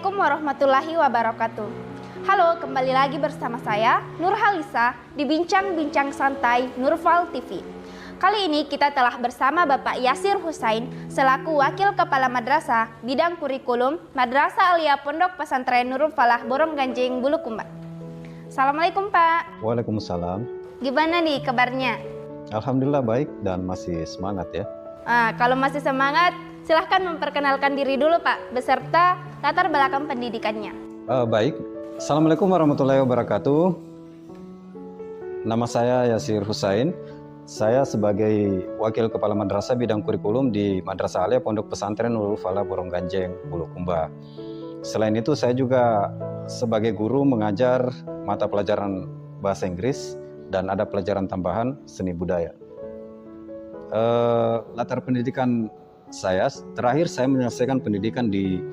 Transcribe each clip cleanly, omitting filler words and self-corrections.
Assalamualaikum warahmatullahi wabarakatuh. Halo, kembali lagi bersama saya Nurhalisa di Bincang-Bincang Santai Nurfal TV. Kali ini kita telah bersama Bapak Yasir Husain selaku Wakil Kepala Madrasah Bidang Kurikulum Madrasah Alia Pondok Pesantren Nurul Falah Borongganjing Bulukumba. Assalamualaikum Pak. Waalaikumsalam. Gimana nih kabarnya? Alhamdulillah baik dan masih semangat ya. Kalau masih semangat, silahkan memperkenalkan diri dulu Pak, beserta latar belakang pendidikannya. Baik, Assalamualaikum warahmatullahi wabarakatuh. Nama saya Yasir Husain. Saya sebagai Wakil Kepala Madrasah Bidang Kurikulum di Madrasah Alia Pondok Pesantren Nurul Falah Borongganjing Bulukumba. Selain itu saya juga sebagai guru mengajar mata pelajaran bahasa Inggris dan ada pelajaran tambahan seni budaya. Latar pendidikan saya, terakhir saya menyelesaikan pendidikan di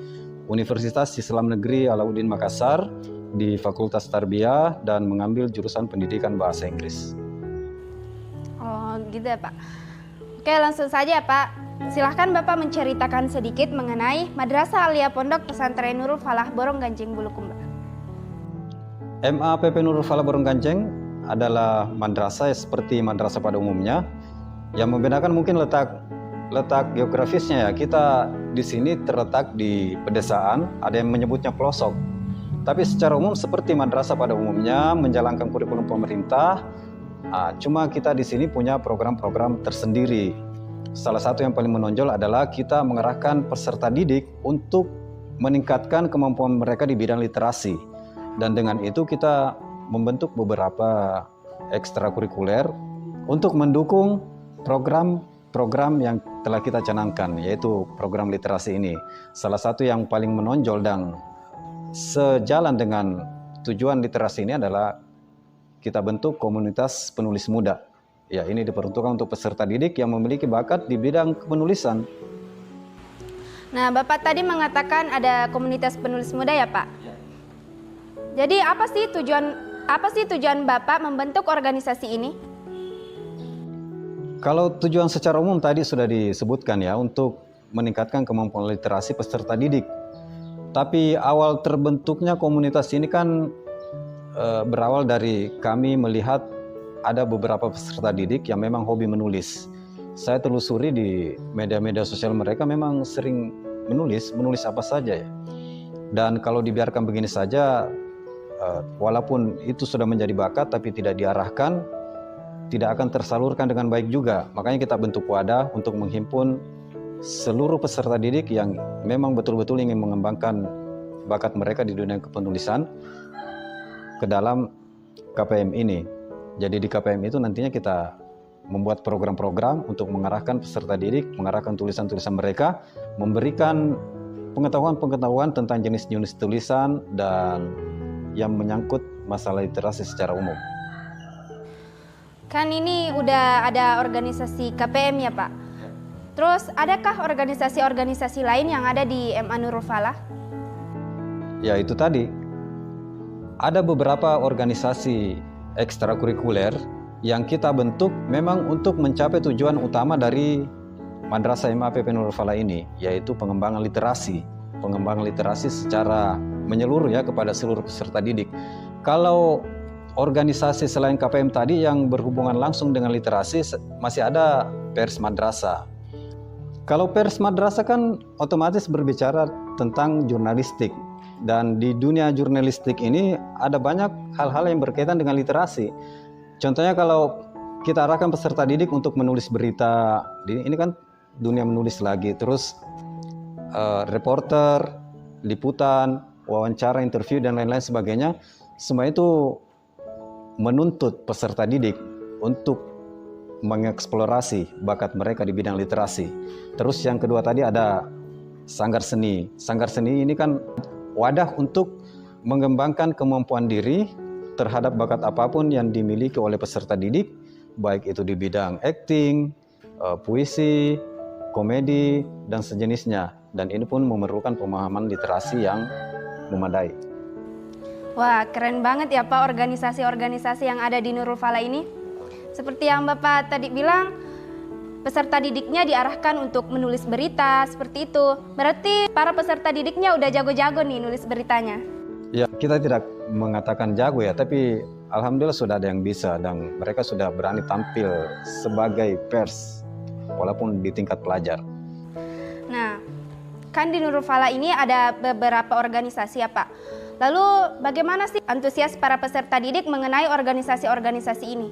Universitas Islam Negeri Alauddin Makassar di Fakultas Tarbiyah dan mengambil jurusan pendidikan bahasa Inggris. Oh gitu ya Pak. Oke, langsung saja Pak. Silahkan Bapak menceritakan sedikit mengenai Madrasah Alia Pondok Pesantren Nurul Falah Borongganjing Bulukumba. MAPP Nurul Falah Borongganjing adalah madrasah seperti madrasah pada umumnya. Yang membedakan mungkin letak geografisnya ya. Kita di sini terletak di pedesaan, ada yang menyebutnya pelosok. Tapi secara umum seperti madrasah pada umumnya menjalankan kurikulum pemerintah. Cuma kita di sini punya program-program tersendiri. Salah satu yang paling menonjol adalah kita mengerahkan peserta didik untuk meningkatkan kemampuan mereka di bidang literasi. Dan dengan itu kita membentuk beberapa ekstrakurikuler untuk mendukung program yang telah kita canangkan, yaitu program literasi ini. Salah satu yang paling menonjol dan sejalan dengan tujuan literasi ini adalah kita bentuk komunitas penulis muda. Ya, ini diperuntukkan untuk peserta didik yang memiliki bakat di bidang penulisan. Nah, Bapak tadi mengatakan ada komunitas penulis muda ya, Pak? Jadi apa sih tujuan Bapak membentuk organisasi ini? Kalau tujuan secara umum tadi sudah disebutkan ya, untuk meningkatkan kemampuan literasi peserta didik. Tapi awal terbentuknya komunitas ini kan berawal dari kami melihat ada beberapa peserta didik yang memang hobi menulis. Saya telusuri di media-media sosial mereka memang sering menulis apa saja ya. Dan kalau dibiarkan begini saja, walaupun itu sudah menjadi bakat tapi tidak diarahkan, tidak akan tersalurkan dengan baik juga. Makanya kita bentuk wadah untuk menghimpun seluruh peserta didik yang memang betul-betul ingin mengembangkan bakat mereka di dunia kepenulisan ke dalam KPM ini. Jadi di KPM itu nantinya kita membuat program-program untuk mengarahkan peserta didik, mengarahkan tulisan-tulisan mereka, memberikan pengetahuan-pengetahuan tentang jenis-jenis tulisan dan yang menyangkut masalah literasi secara umum. Kan ini udah ada organisasi KPM ya Pak. Terus adakah organisasi-organisasi lain yang ada di MA Nurul Falah? Ya itu tadi. Ada beberapa organisasi ekstrakurikuler yang kita bentuk memang untuk mencapai tujuan utama dari Madrasah MAPP Nurul Falah ini, yaitu pengembangan literasi. Pengembangan literasi secara menyeluruh ya kepada seluruh peserta didik. Kalau organisasi selain KPM tadi yang berhubungan langsung dengan literasi masih ada pers madrasah. Kalau pers madrasah kan otomatis berbicara tentang jurnalistik, dan di dunia jurnalistik ini ada banyak hal-hal yang berkaitan dengan literasi. Contohnya kalau kita arahkan peserta didik untuk menulis berita, ini kan dunia menulis lagi, terus reporter, liputan, wawancara, interview dan lain-lain sebagainya, semua itu menuntut peserta didik untuk mengeksplorasi bakat mereka di bidang literasi. Terus yang kedua tadi ada sanggar seni. Sanggar seni ini kan wadah untuk mengembangkan kemampuan diri terhadap bakat apapun yang dimiliki oleh peserta didik, baik itu di bidang acting, puisi, komedi, dan sejenisnya. Dan ini pun memerlukan pemahaman literasi yang memadai. Wah, keren banget ya Pak organisasi-organisasi yang ada di Nurul Falah ini. Seperti yang Bapak tadi bilang, peserta didiknya diarahkan untuk menulis berita seperti itu. Berarti para peserta didiknya udah jago-jago nih nulis beritanya. Ya, kita tidak mengatakan jago ya, tapi alhamdulillah sudah ada yang bisa dan mereka sudah berani tampil sebagai pers walaupun di tingkat pelajar. Nah, kan di Nurul Falah ini ada beberapa organisasi ya Pak. Lalu bagaimana sih antusias para peserta didik mengenai organisasi-organisasi ini?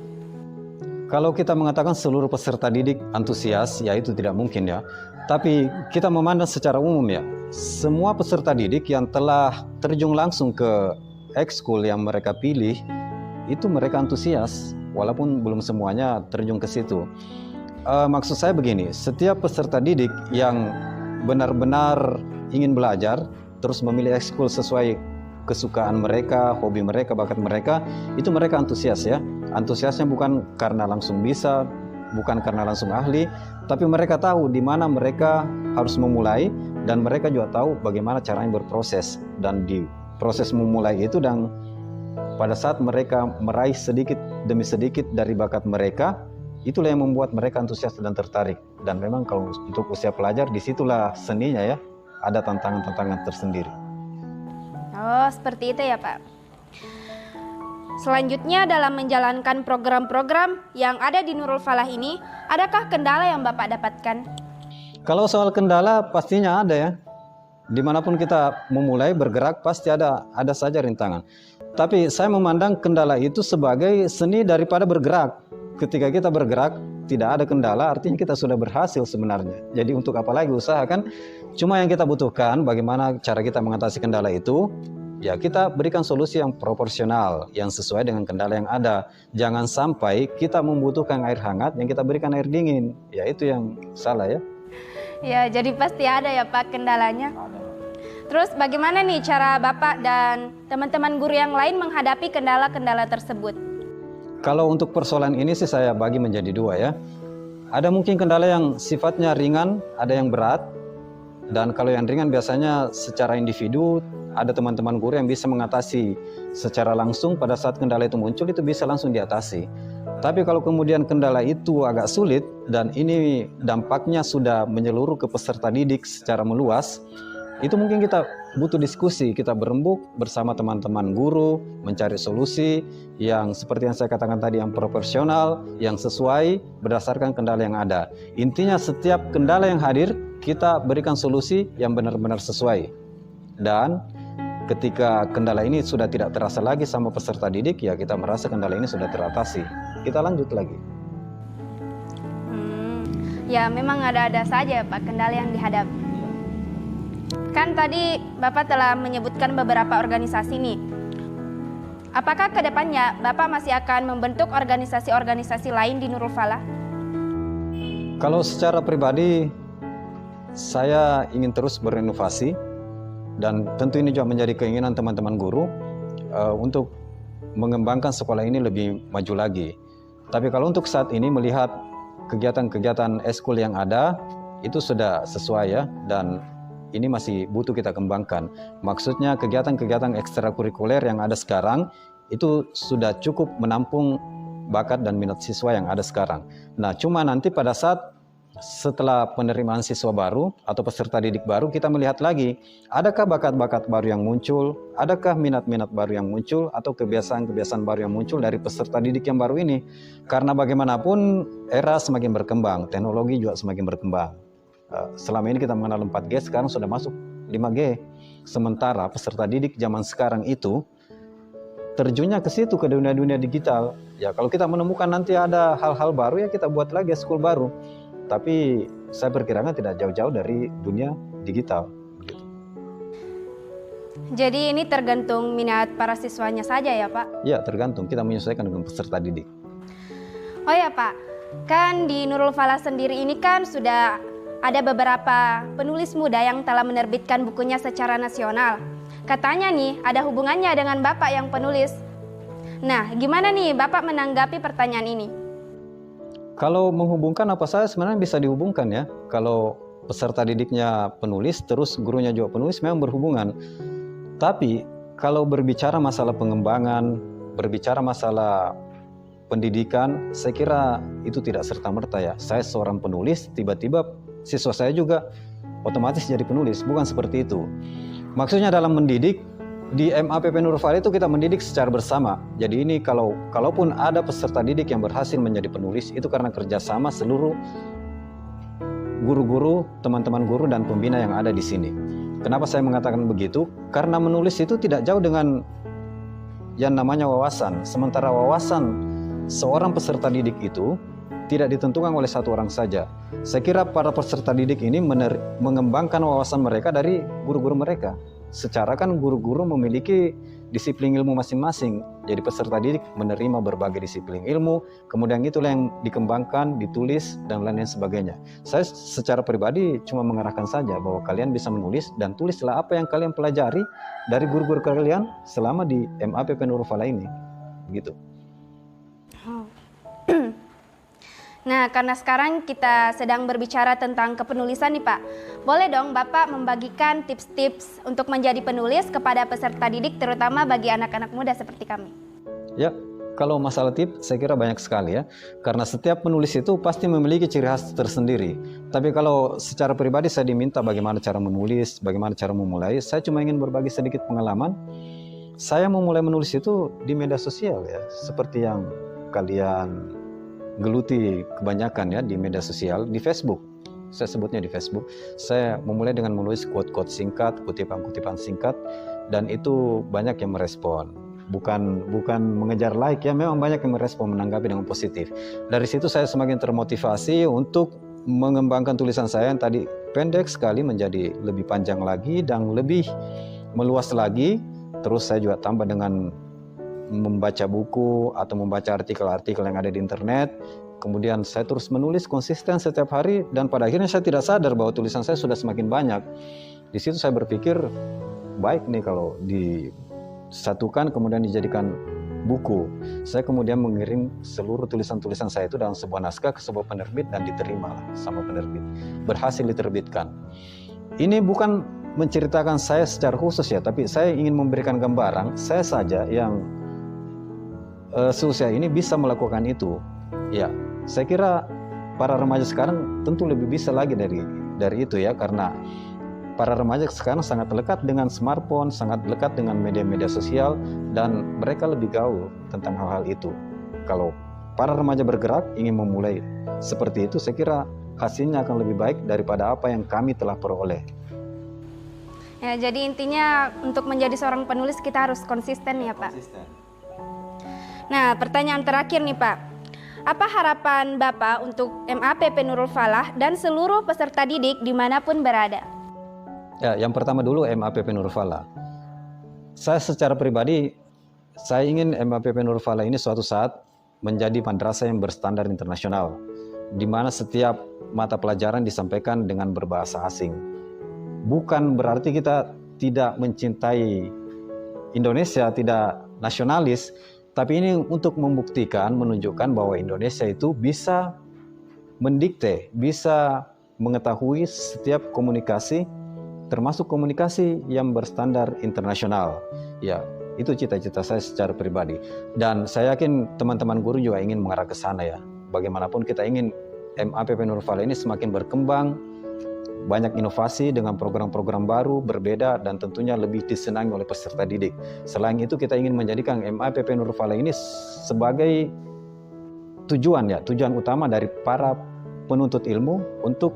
Kalau kita mengatakan seluruh peserta didik antusias, ya itu tidak mungkin ya. Tapi kita memandang secara umum ya, semua peserta didik yang telah terjun langsung ke ekskul yang mereka pilih, itu mereka antusias, walaupun belum semuanya terjun ke situ. Maksud saya begini, setiap peserta didik yang benar-benar ingin belajar, terus memilih ekskul sesuai kesukaan mereka, hobi mereka, bakat mereka, itu mereka antusias ya. Antusiasnya bukan karena langsung bisa, bukan karena langsung ahli, tapi mereka tahu di mana mereka harus memulai dan mereka juga tahu bagaimana caranya berproses. Dan di proses memulai itu dan pada saat mereka meraih sedikit demi sedikit dari bakat mereka, itulah yang membuat mereka antusias dan tertarik. Dan memang kalau untuk usia pelajar, disitulah seninya ya, ada tantangan-tantangan tersendiri. Oh, seperti itu ya Pak. Selanjutnya dalam menjalankan program-program yang ada di Nurul Falah ini, adakah kendala yang Bapak dapatkan? Kalau soal kendala pastinya ada ya. Dimanapun kita memulai bergerak pasti ada saja rintangan. Tapi saya memandang kendala itu sebagai seni daripada bergerak. Ketika kita bergerak tidak ada kendala, artinya kita sudah berhasil sebenarnya. Jadi untuk apa lagi usaha kan? Cuma yang kita butuhkan bagaimana cara kita mengatasi kendala itu. Ya kita berikan solusi yang proporsional, yang sesuai dengan kendala yang ada. Jangan sampai kita membutuhkan air hangat yang kita berikan air dingin. Ya itu yang salah ya. Ya jadi pasti ada ya Pak kendalanya. Terus bagaimana nih cara Bapak dan teman-teman guru yang lain menghadapi kendala-kendala tersebut? Kalau untuk persoalan ini sih saya bagi menjadi dua ya. Ada mungkin kendala yang sifatnya ringan, ada yang berat. Dan kalau yang ringan biasanya secara individu, ada teman-teman guru yang bisa mengatasi secara langsung pada saat kendala itu muncul, itu bisa langsung diatasi. Tapi kalau kemudian kendala itu agak sulit dan ini dampaknya sudah menyeluruh ke peserta didik secara meluas, itu mungkin kita butuh diskusi, kita berembuk bersama teman-teman guru, mencari solusi yang seperti yang saya katakan tadi, yang proporsional, yang sesuai berdasarkan kendala yang ada. Intinya setiap kendala yang hadir, kita berikan solusi yang benar-benar sesuai. Dan ketika kendala ini sudah tidak terasa lagi sama peserta didik, ya kita merasa kendala ini sudah teratasi. Kita lanjut lagi. Ya memang ada-ada saja Pak kendala yang dihadapi. Kan tadi Bapak telah menyebutkan beberapa organisasi nih. Apakah ke depannya Bapak masih akan membentuk organisasi-organisasi lain di Nurul Falah? Kalau secara pribadi, saya ingin terus berinovasi. Dan tentu ini juga menjadi keinginan teman-teman guru untuk mengembangkan sekolah ini lebih maju lagi. Tapi kalau untuk saat ini melihat kegiatan-kegiatan eskul yang ada, itu sudah sesuai ya, dan ini masih butuh kita kembangkan. Maksudnya kegiatan-kegiatan ekstrakurikuler yang ada sekarang, itu sudah cukup menampung bakat dan minat siswa yang ada sekarang. Nah, cuma nanti pada saat setelah penerimaan siswa baru atau peserta didik baru, kita melihat lagi, adakah bakat-bakat baru yang muncul, adakah minat-minat baru yang muncul, atau kebiasaan-kebiasaan baru yang muncul dari peserta didik yang baru ini. Karena bagaimanapun era semakin berkembang, teknologi juga semakin berkembang. Selama ini kita mengenal 4G, sekarang sudah masuk 5G. Sementara peserta didik zaman sekarang itu terjunnya ke situ, ke dunia-dunia digital. Ya kalau kita menemukan nanti ada hal-hal baru, ya kita buat lagi school baru. Tapi saya perkirakan tidak jauh-jauh dari dunia digital. Jadi ini tergantung minat para siswanya saja ya Pak? Ya tergantung, kita menyesuaikan dengan peserta didik. Oh ya Pak, kan di Nurul Falah sendiri ini kan sudah ada beberapa penulis muda yang telah menerbitkan bukunya secara nasional. Katanya nih ada hubungannya dengan Bapak yang penulis. Nah, gimana nih Bapak menanggapi pertanyaan ini? Kalau menghubungkan apa saja sebenarnya bisa dihubungkan ya. Kalau peserta didiknya penulis, terus gurunya juga penulis, memang berhubungan. Tapi kalau berbicara masalah pengembangan, berbicara masalah pendidikan, saya kira itu tidak serta-merta ya. Saya seorang penulis, tiba-tiba siswa saya juga otomatis jadi penulis, bukan seperti itu. Maksudnya dalam mendidik, di MAPP Nurul Falah itu kita mendidik secara bersama. Jadi ini kalaupun ada peserta didik yang berhasil menjadi penulis, itu karena kerjasama seluruh guru-guru, teman-teman guru dan pembina yang ada di sini. Kenapa saya mengatakan begitu? Karena menulis itu tidak jauh dengan yang namanya wawasan. Sementara wawasan seorang peserta didik itu tidak ditentukan oleh satu orang saja. Saya kira para peserta didik ini mengembangkan wawasan mereka dari guru-guru mereka. Secara kan guru-guru memiliki disiplin ilmu masing-masing. Jadi peserta didik menerima berbagai disiplin ilmu, kemudian itulah yang dikembangkan, ditulis, dan lain-lain sebagainya. Saya secara pribadi cuma mengarahkan saja bahwa kalian bisa menulis dan tulislah apa yang kalian pelajari dari guru-guru kalian selama di MAPP Nurul Falah ini. Gitu. Nah, karena sekarang kita sedang berbicara tentang kepenulisan nih Pak, boleh dong Bapak membagikan tips-tips untuk menjadi penulis kepada peserta didik, terutama bagi anak-anak muda seperti kami. Ya, kalau masalah tips saya kira banyak sekali ya, karena setiap penulis itu pasti memiliki ciri khas tersendiri. Tapi kalau secara pribadi saya diminta bagaimana cara menulis, bagaimana cara memulai, saya cuma ingin berbagi sedikit pengalaman. Saya memulai menulis itu di media sosial ya, seperti yang kalian geluti kebanyakan ya di media sosial, di Facebook. Saya sebutnya di Facebook. Saya memulai dengan menulis quote-quote singkat, kutipan-kutipan singkat, dan itu banyak yang merespon. Bukan mengejar like ya, memang banyak yang merespon, menanggapi dengan positif. Dari situ saya semakin termotivasi untuk mengembangkan tulisan saya yang tadi pendek sekali menjadi lebih panjang lagi dan lebih meluas lagi. Terus saya juga tambah dengan membaca buku atau membaca artikel-artikel yang ada di internet. Kemudian saya terus menulis konsisten setiap hari dan pada akhirnya saya tidak sadar bahwa tulisan saya sudah semakin banyak. Di situ saya berpikir baik nih kalau disatukan kemudian dijadikan buku. Saya kemudian mengirim seluruh tulisan-tulisan saya itu dalam sebuah naskah ke sebuah penerbit dan diterima sama penerbit. Berhasil diterbitkan. Ini bukan menceritakan saya secara khusus ya, tapi saya ingin memberikan gambaran saya saja yang seusia ini bisa melakukan itu. Ya, saya kira para remaja sekarang tentu lebih bisa lagi dari itu ya, karena para remaja sekarang sangat lekat dengan smartphone, sangat lekat dengan media-media sosial, dan mereka lebih gaul tentang hal-hal itu. Kalau para remaja bergerak ingin memulai seperti itu, saya kira hasilnya akan lebih baik daripada apa yang kami telah peroleh. Ya, jadi intinya untuk menjadi seorang penulis kita harus konsisten ya Pak. Konsisten. Nah, pertanyaan terakhir nih Pak. Apa harapan Bapak untuk MAPP Nurul Falah dan seluruh peserta didik dimanapun berada? Ya, yang pertama dulu MAPP Nurul Falah. Saya secara pribadi, saya ingin MAPP Nurul Falah ini suatu saat menjadi madrasah yang berstandar internasional, di mana setiap mata pelajaran disampaikan dengan berbahasa asing. Bukan berarti kita tidak mencintai Indonesia, tidak nasionalis, tapi ini untuk membuktikan, menunjukkan bahwa Indonesia itu bisa mendikte, bisa mengetahui setiap komunikasi, termasuk komunikasi yang berstandar internasional. Ya, itu cita-cita saya secara pribadi. Dan saya yakin teman-teman guru juga ingin mengarah ke sana ya. Bagaimanapun kita ingin MAPP Nurul Falah ini semakin berkembang, banyak inovasi dengan program-program baru, berbeda, dan tentunya lebih disenangi oleh peserta didik. Selain itu kita ingin menjadikan MAPP Nurul Falah ini sebagai tujuan utama dari para penuntut ilmu untuk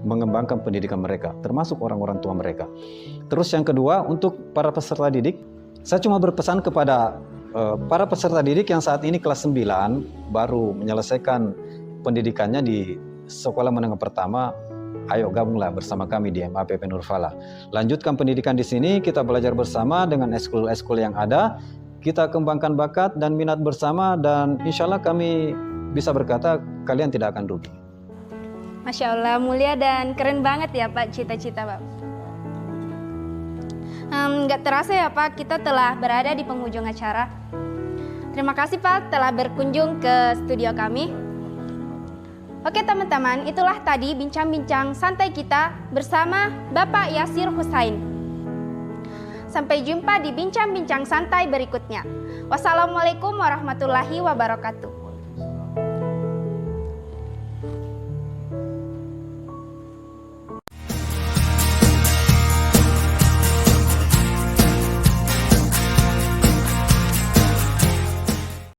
mengembangkan pendidikan mereka, termasuk orang-orang tua mereka. Terus yang kedua, untuk para peserta didik, saya cuma berpesan kepada para peserta didik yang saat ini kelas 9 baru menyelesaikan pendidikannya di sekolah menengah pertama. Ayo gabunglah bersama kami di MAPP Nurul Falah. Lanjutkan pendidikan di sini, kita belajar bersama dengan eskul-eskul yang ada. Kita kembangkan bakat dan minat bersama, dan insya Allah kami bisa berkata kalian tidak akan rugi. Masya Allah, mulia dan keren banget ya Pak cita-cita Pak. Nggak terasa ya Pak, kita telah berada di penghujung acara. Terima kasih Pak telah berkunjung ke studio kami. Oke teman-teman, itulah tadi bincang-bincang santai kita bersama Bapak Yasir Husain. Sampai jumpa di bincang-bincang santai berikutnya. Wassalamualaikum warahmatullahi wabarakatuh.